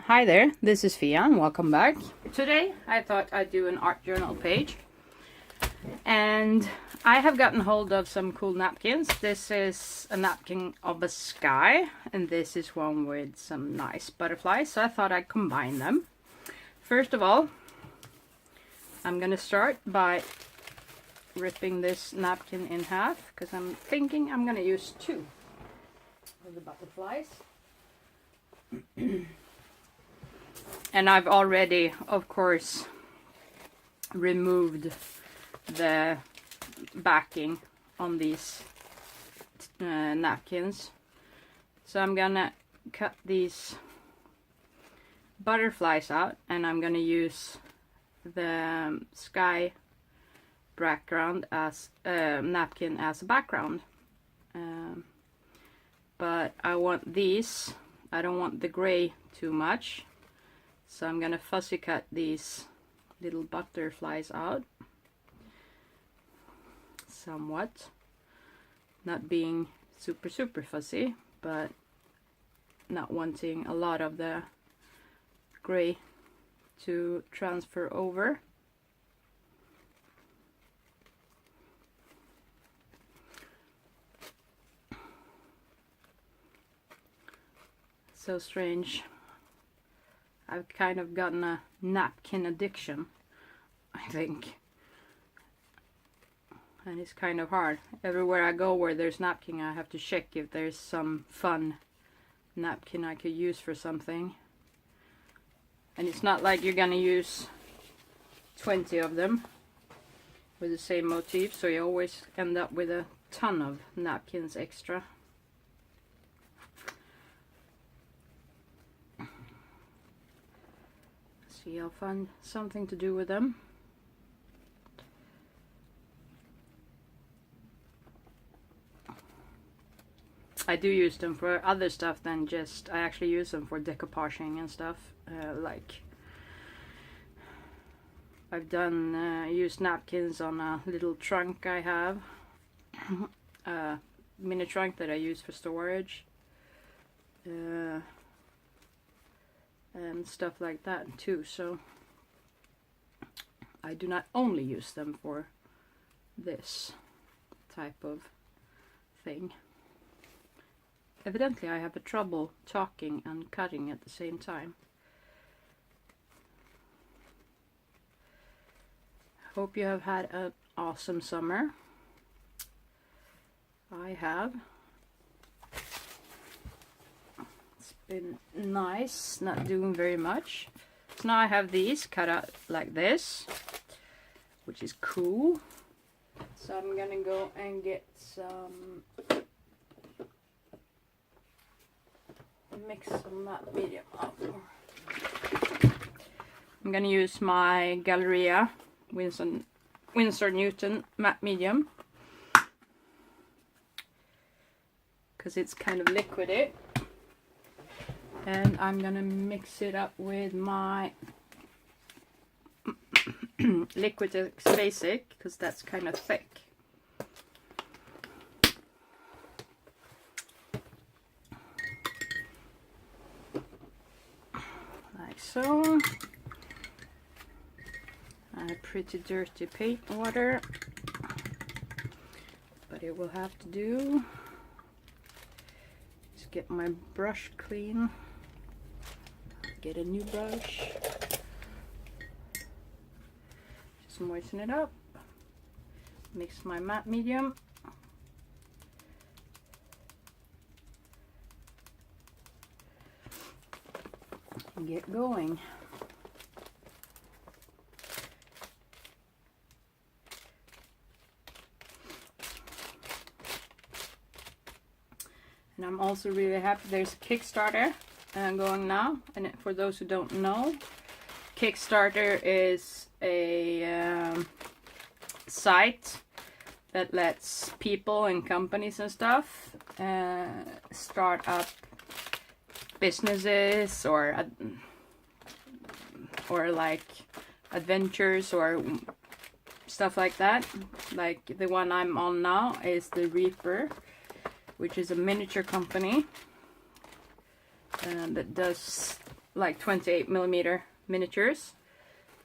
Hi there, this is Fia and welcome back. Today I thought I'd do an art journal page. And I have gotten hold of some cool napkins. This is a napkin of a sky and this is one with some nice butterflies. So I thought I'd combine them. First of all, I'm gonna start by ripping this napkin in half because I'm thinking I'm gonna use two of the butterflies. And I've already, of course, removed the backing on these napkins. So I'm gonna cut these butterflies out and I'm gonna use the sky background as napkin as a background. But I want these, I don't want the gray too much. So I'm gonna fussy cut these little butterflies out somewhat, not being super fussy, but not wanting a lot of the gray to transfer over. So strange. I've kind of gotten a napkin addiction, I think. And it's kind of hard. Everywhere I go where there's napkin, I have to check if there's some fun napkin I could use for something. And it's not like you're gonna use 20 of them with the same motif, so you always end up with a ton of napkins extra. See, I'll find something to do with them. I do use them for other stuff than just, I actually use them for decoupaging and stuff. Like I've done used napkins on a little trunk I have. A mini trunk that I use for storage. And stuff like that too, so I do not only use them for this type of thing. Evidently I have a trouble talking and cutting at the same time. Hope you have had an awesome summer. I have. Been nice, not doing very much. So now I have these cut out like this, which is cool. So I'm gonna go and get some, mix some matte medium up. I'm gonna use my Galleria Winsor Newton matte medium because it's kind of liquidy. And I'm gonna mix it up with my Liquitex Basic because that's kind of thick. Like so. I have pretty dirty paint water, but it will have to do. Just get my brush clean. Get a new brush, just moisten it up, mix my matte medium, and get going. And I'm also really happy there's a Kickstarter going now, and for those who don't know, Kickstarter is a site that lets people and companies and stuff start up businesses or like adventures or stuff like that. Like the one I'm on now is the Reaper, which is a miniature company that does like 28mm miniatures,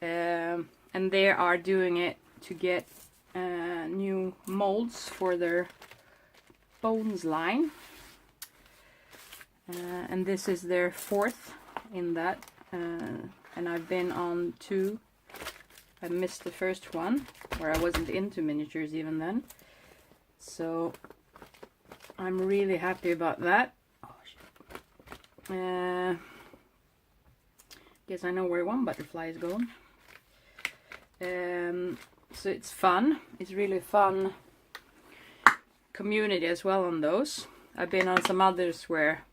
and they are doing it to get new molds for their bones line, and this is their fourth in that, and I've been on 2. I missed the first one where I wasn't into miniatures even then, so I'm really happy about that. Oh, shit. Guess I know where one butterfly is going. So it's fun. It's really fun community as well on those. I've been on some others where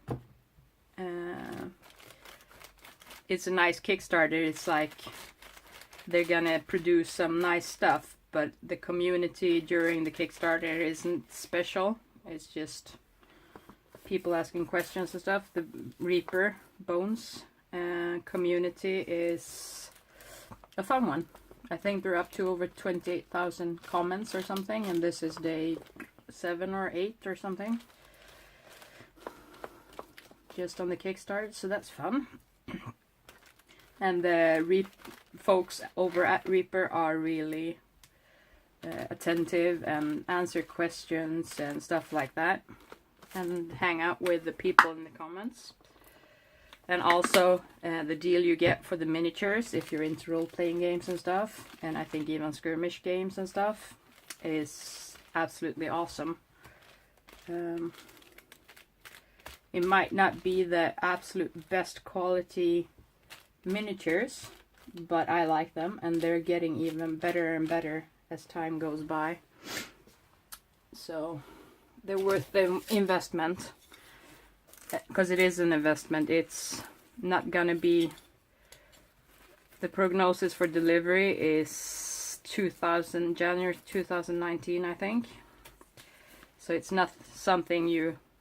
it's a nice Kickstarter. It's like they're gonna produce some nice stuff, but the community during the Kickstarter isn't special. It's just people asking questions and stuff. The Reaper Bones community is a fun one. I think they're up to over 28,000 comments or something, and this is day 7 or 8 or something, just on the Kickstarter, so that's fun. And the folks over at Reaper are really attentive and answer questions and stuff like that, and hang out with the people in the comments. And also the deal you get for the miniatures, if you're into role-playing games and stuff, and I think even skirmish games and stuff, is absolutely awesome. It might not be the absolute best quality miniatures, but I like them, and they're getting even better and better as time goes by. So they're worth the investment. Because it is an investment. It's not gonna be, the prognosis for delivery is January 2019, I think. So it's not something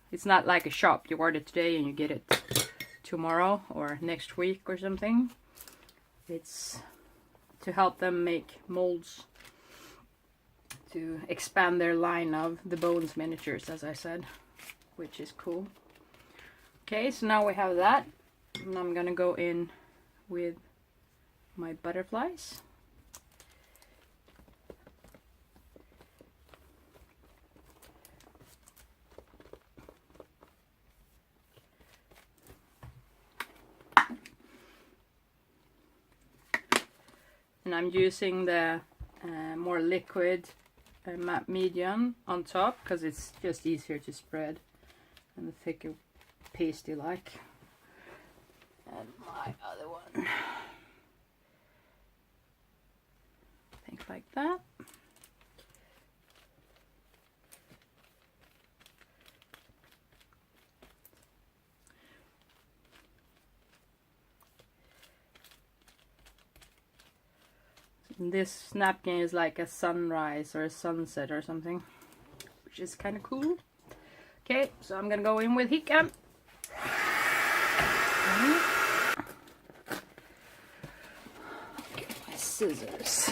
it's not like a shop. You order today and you get it tomorrow or next week or something. It's to help them make molds to expand their line of the Bones miniatures, as I said, which is cool. Okay, so now we have that, and I'm gonna go in with my butterflies. And I'm using the more liquid matte medium on top, because it's just easier to spread, and the thicker pasty like. And my other one, think like that. And this napkin is like a sunrise or a sunset or something, which is kind of cool. Okay, so I'm gonna go in with heat gun. Get my scissors.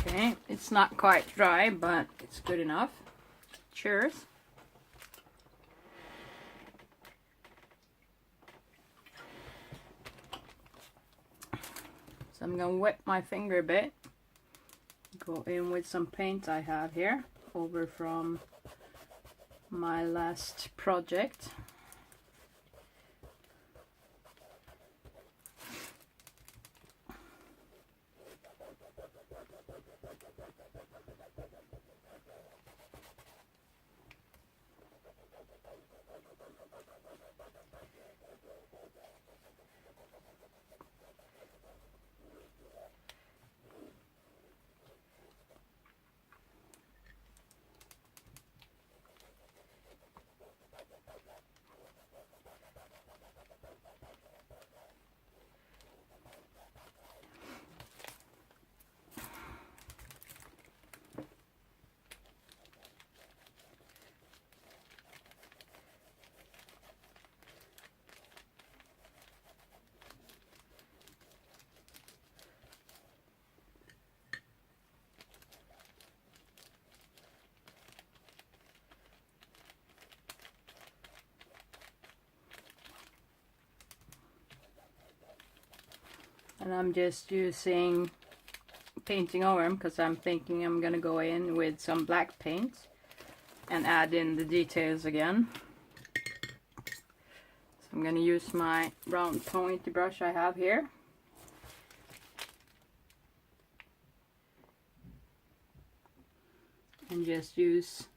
Okay, it's not quite dry, but it's good enough. Cheers. So I'm gonna wet my finger a bit. Go in with some paint I have here, over from my last project. And I'm just using painting over them because I'm thinking I'm gonna go in with some black paint and add in the details again. So I'm gonna use my round pointy brush I have here. And just use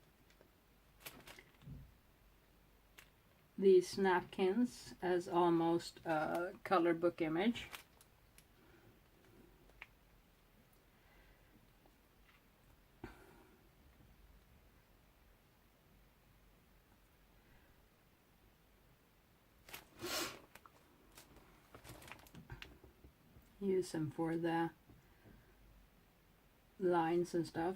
these napkins as almost a color book image. Use them for the lines and stuff.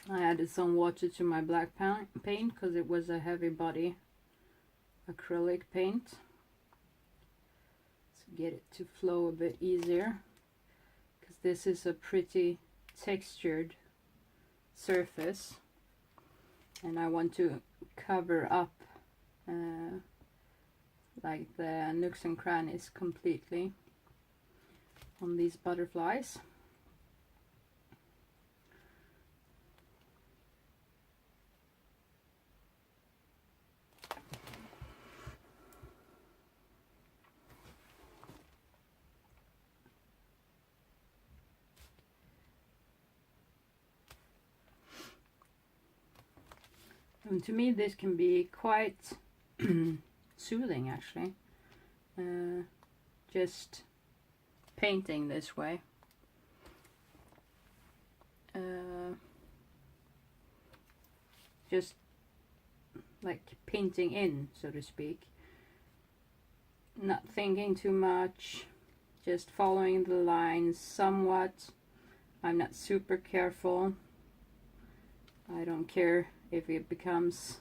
I added some water to my black paint because it was a heavy body acrylic paint. So get it to flow a bit easier, because this is a pretty textured surface and I want to cover up like the nooks and crannies completely on these butterflies. And to me this can be quite soothing actually, just painting this way. Just like painting in, so to speak. Not thinking too much, just following the lines somewhat. I'm not super careful. I don't care if it becomes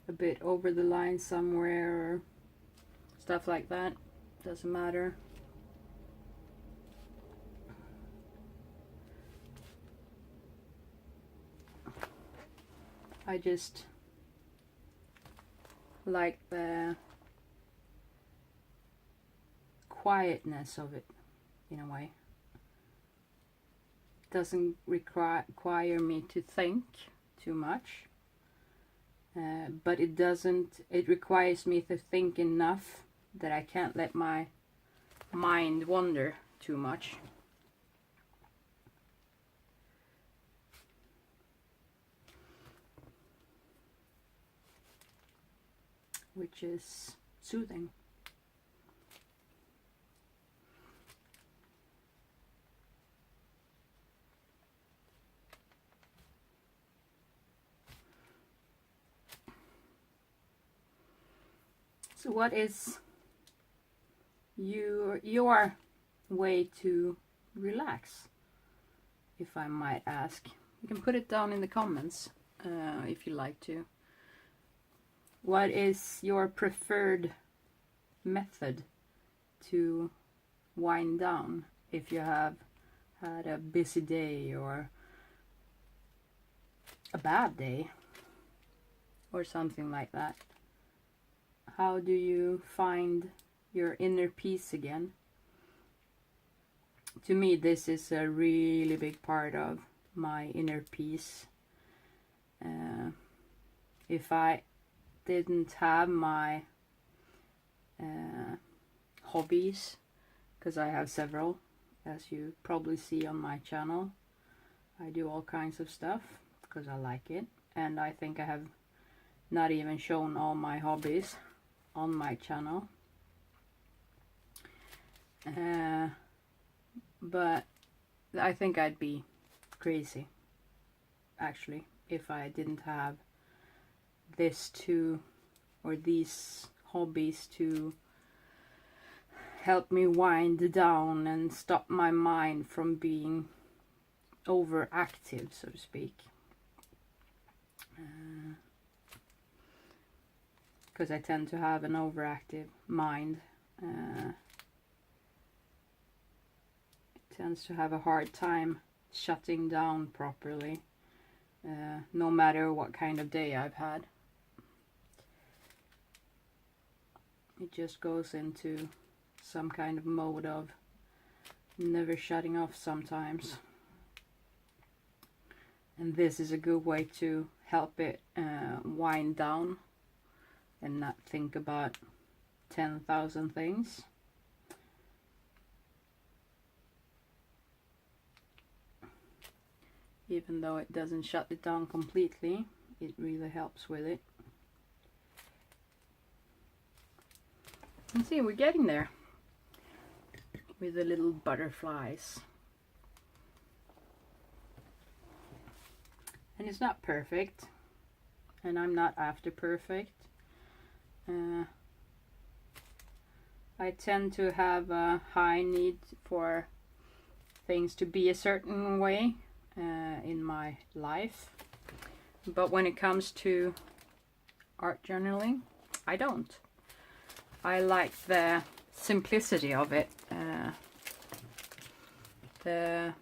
a bit over the line somewhere or stuff like that. Doesn't matter. I just like the quietness of it in a way. Doesn't require me to think too much, but it requires me to think enough that I can't let my mind wander too much. Which is soothing. So what is your way to relax, if I might ask? You can put it down in the comments if you like to. What is your preferred method to wind down if you have had a busy day or a bad day or something like that? How do you find your inner peace again? To me, this is a really big part of my inner peace. If I didn't have my hobbies, because I have several, as you probably see on my channel, I do all kinds of stuff because I like it, and I think I have not even shown all my hobbies on my channel. But I think I'd be crazy actually if I didn't have these hobbies to help me wind down and stop my mind from being overactive, so to speak. Because I tend to have an overactive mind. It tends to have a hard time shutting down properly, no matter what kind of day I've had. It just goes into some kind of mode of never shutting off sometimes. And this is a good way to help it wind down and not think about 10,000 things. Even though it doesn't shut it down completely, it really helps with it. And see, we're getting there with the little butterflies. And it's not perfect, and I'm not after perfect. I tend to have a high need for things to be a certain way in my life, but when it comes to art journaling, I don't. I like the simplicity of it, the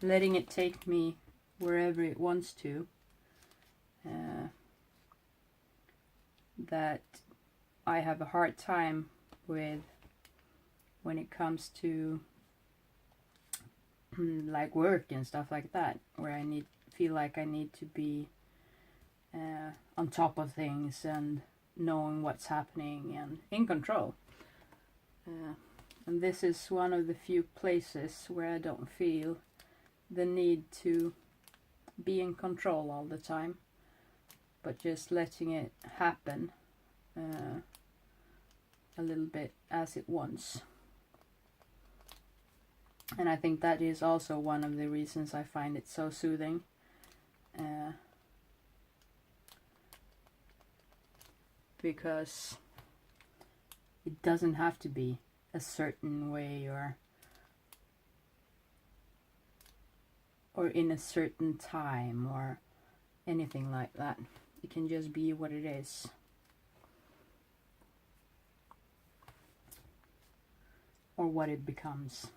letting it take me wherever it wants to, that I have a hard time with when it comes to like work and stuff like that, where I feel like I need to be on top of things and knowing what's happening and in control. And this is one of the few places where I don't feel the need to be in control all the time, but just letting it happen a little bit as it wants. And I think that is also one of the reasons I find it so soothing. Because it doesn't have to be a certain way or in a certain time or anything like that. It can just be what it is. Or what it becomes.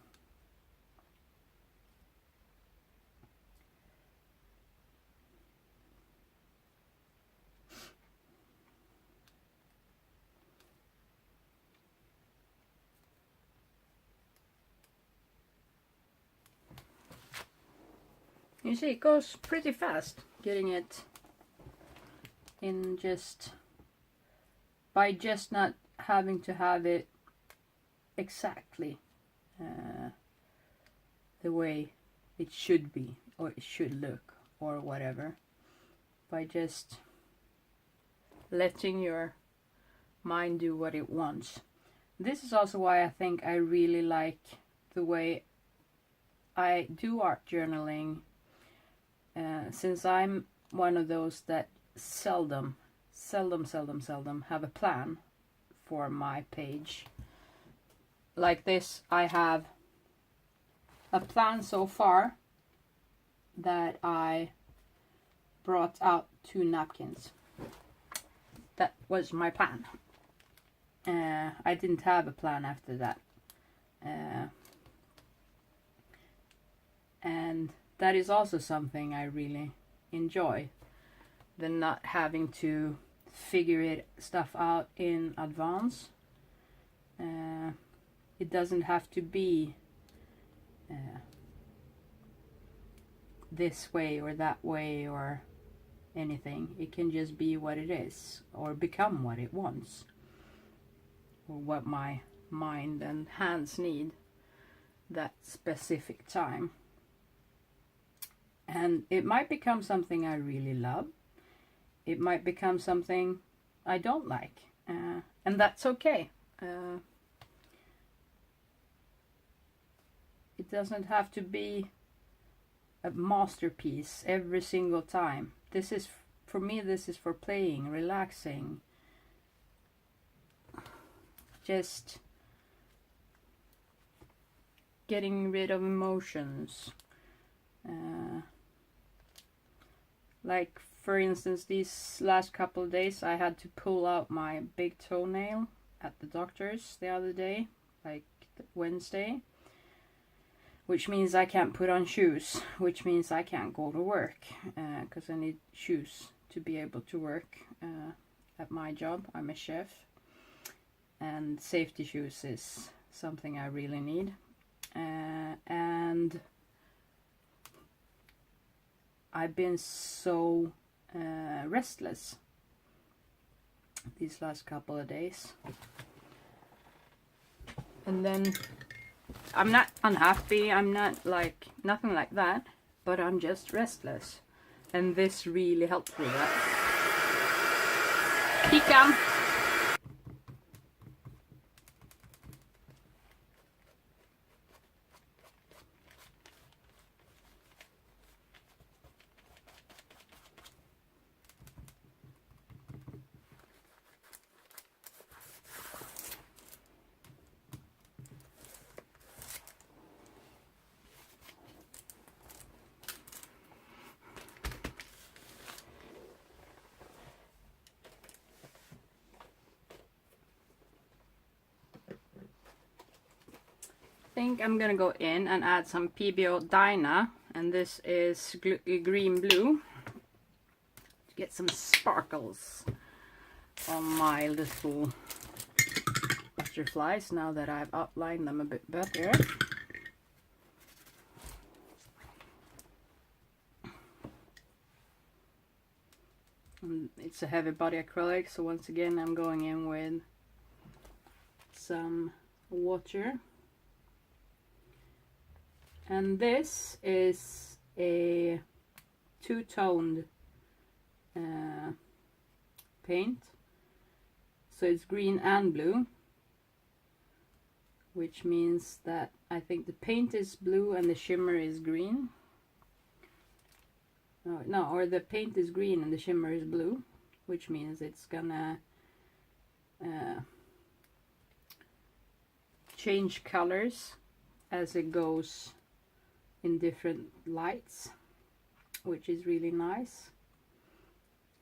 You see, it goes pretty fast getting it in, just by just not having to have it exactly the way it should be or it should look or whatever, by just letting your mind do what it wants. This is also why I think I really like the way I do art journaling, since I'm one of those that seldom have a plan for my page. Like this, I have a plan so far that I brought out 2 napkins. That was my plan. I didn't have a plan after that. And that is also something I really enjoy. The not having to figure stuff out in advance. It doesn't have to be this way or that way or anything. It can just be what it is, or become what it wants, or what my mind and hands need that specific time. And it might become something I really love. It might become something I don't like, and that's okay. It doesn't have to be a masterpiece every single time. This is, for me, this is for playing, relaxing, just getting rid of emotions, Like for instance, these last couple of days I had to pull out my big toenail at the doctor's the other day, like Wednesday, which means I can't put on shoes, which means I can't go to work because I need shoes to be able to work at my job. I'm a chef, and safety shoes is something I really need. And I've been so restless these last couple of days. And then I'm not unhappy, I'm not like, nothing like that, but I'm just restless. And this really helped with that. Pika! I think I'm gonna go in and add some PBO Dyna, and this is green blue, to get some sparkles on my little butterflies now that I've outlined them a bit better. And it's a heavy body acrylic, so once again I'm going in with some water. And this is a two-toned paint, so it's green and blue, which means that I think the paint is blue and the shimmer is green. No, or the paint is green and the shimmer is blue, which means it's gonna change colors as it goes in different lights, which is really nice.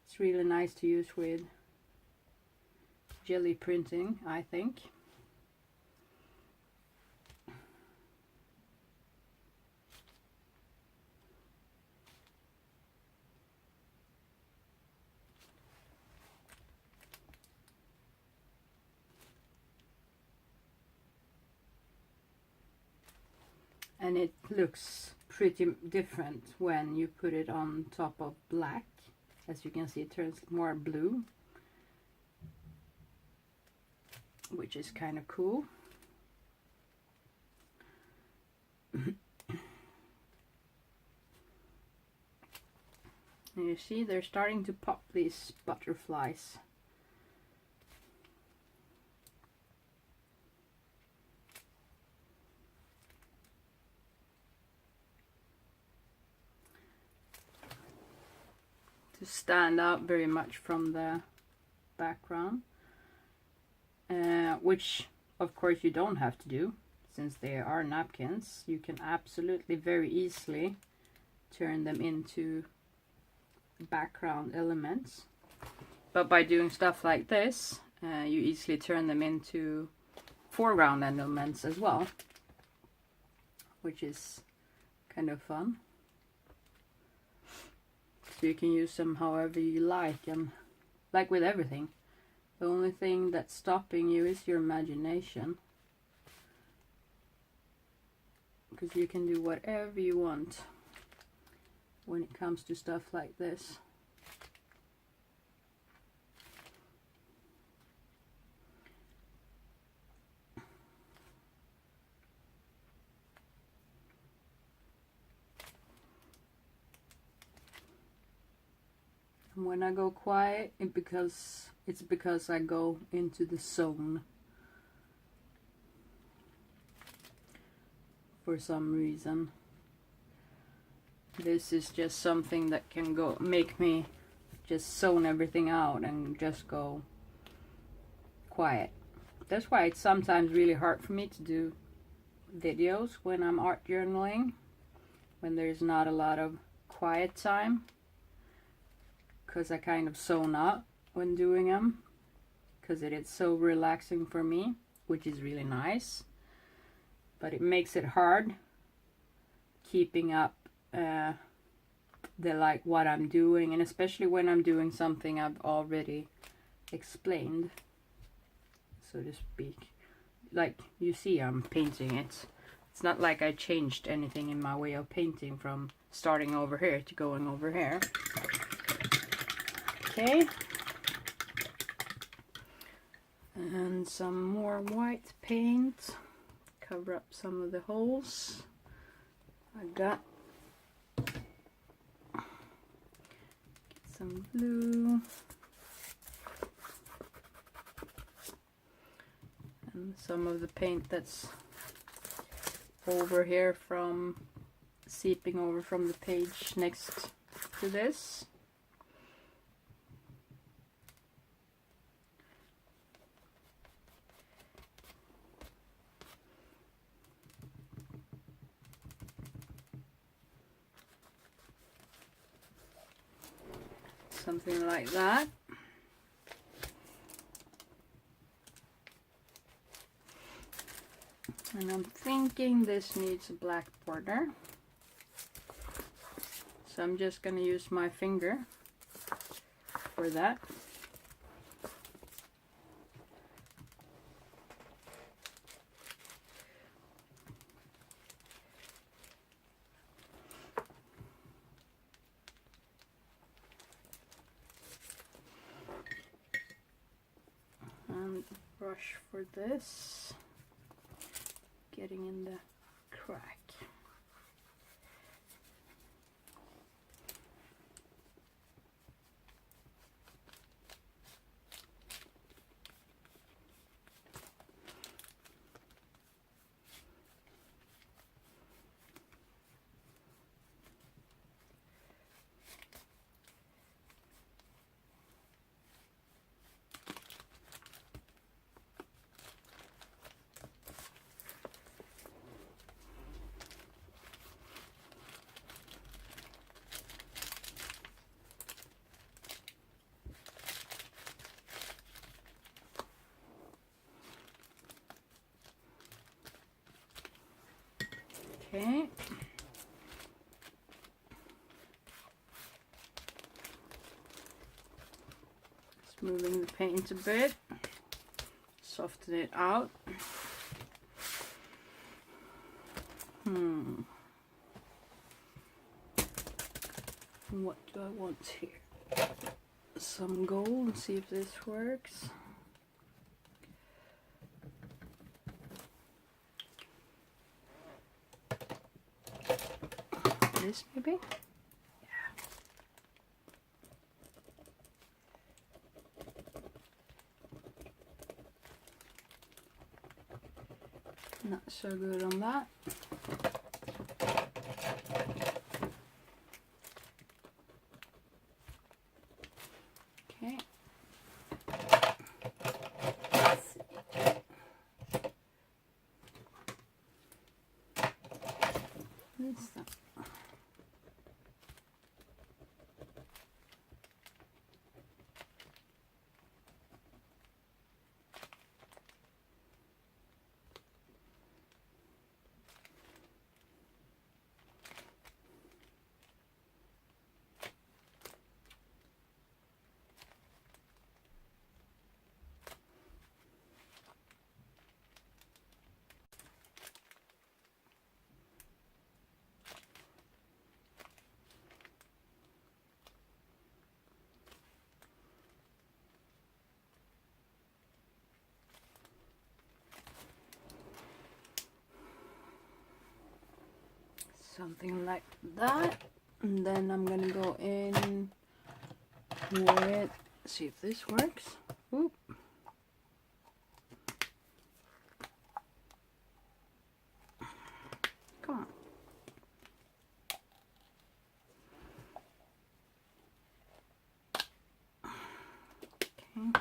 It's really nice to use with jelly printing, I think. And it looks pretty different when you put it on top of black. As you can see, it turns more blue, which is kind of cool. And you see, they're starting to pop these butterflies. To stand out very much from the background, which of course you don't have to do, since they are napkins. You can absolutely very easily turn them into background elements, but by doing stuff like this, you easily turn them into foreground elements as well, which is kind of fun. So you can use them however you like, and like with everything, the only thing that's stopping you is your imagination, because you can do whatever you want when it comes to stuff like this. And when I go quiet, it's because I go into the zone for some reason. This is just something that can go make me just zone everything out and just go quiet. That's why it's sometimes really hard for me to do videos when I'm art journaling, when there's not a lot of quiet time, because I kind of zone out when doing them, because it is so relaxing for me, which is really nice. But it makes it hard keeping up like what I'm doing, and especially when I'm doing something I've already explained, so to speak. Like you see, I'm painting it. It's not like I changed anything in my way of painting from starting over here to going over here. Okay. And some more white paint. Cover up some of the holes. Like that. Get some blue. And some of the paint that's over here from seeping over from the page next to this. Something like that. And I'm thinking this needs a black border. So I'm just going to use my finger for that. And brush for this. Getting in the crack. Okay. Just moving the paint a bit, soften it out. What do I want here? Some gold, see if this works. This maybe? Yeah. Not so good on that. Okay. Let's see. What's that? Something like that, and then I'm gonna go in with, see if this works. Oop. Come on. Okay.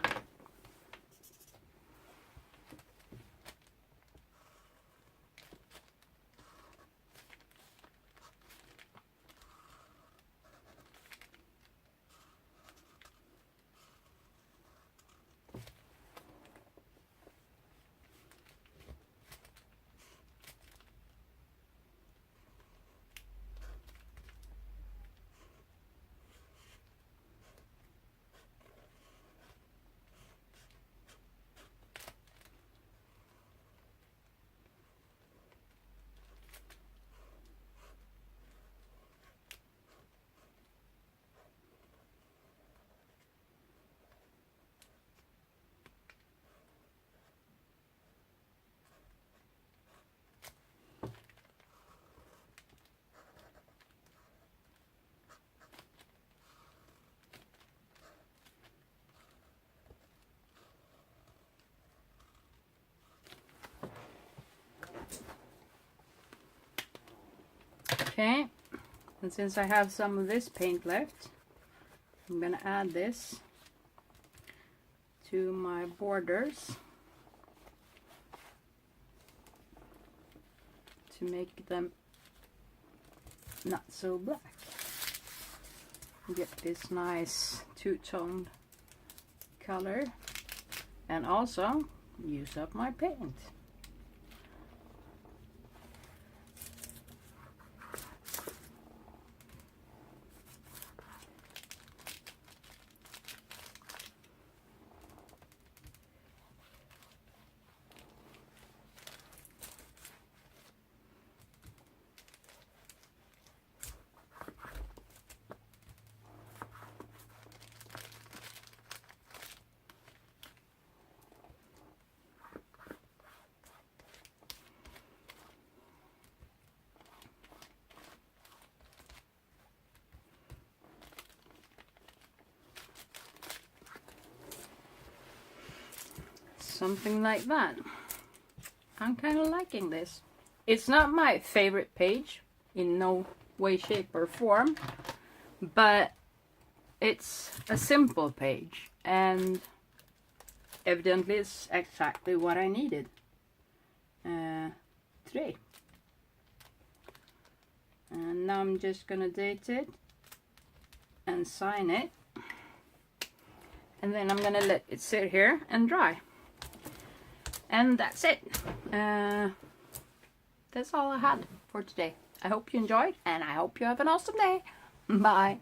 Okay, and since I have some of this paint left, I'm gonna add this to my borders to make them not so black. Get this nice two-toned color and also use up my paint. Something like that. I'm kind of liking this. It's not my favorite page in no way, shape or form, but it's a simple page and evidently it's exactly what I needed today. And now I'm just gonna date it and sign it, and then I'm gonna let it sit here and dry. And that's it. That's all I had for today. I hope you enjoyed, and I hope you have an awesome day. Bye.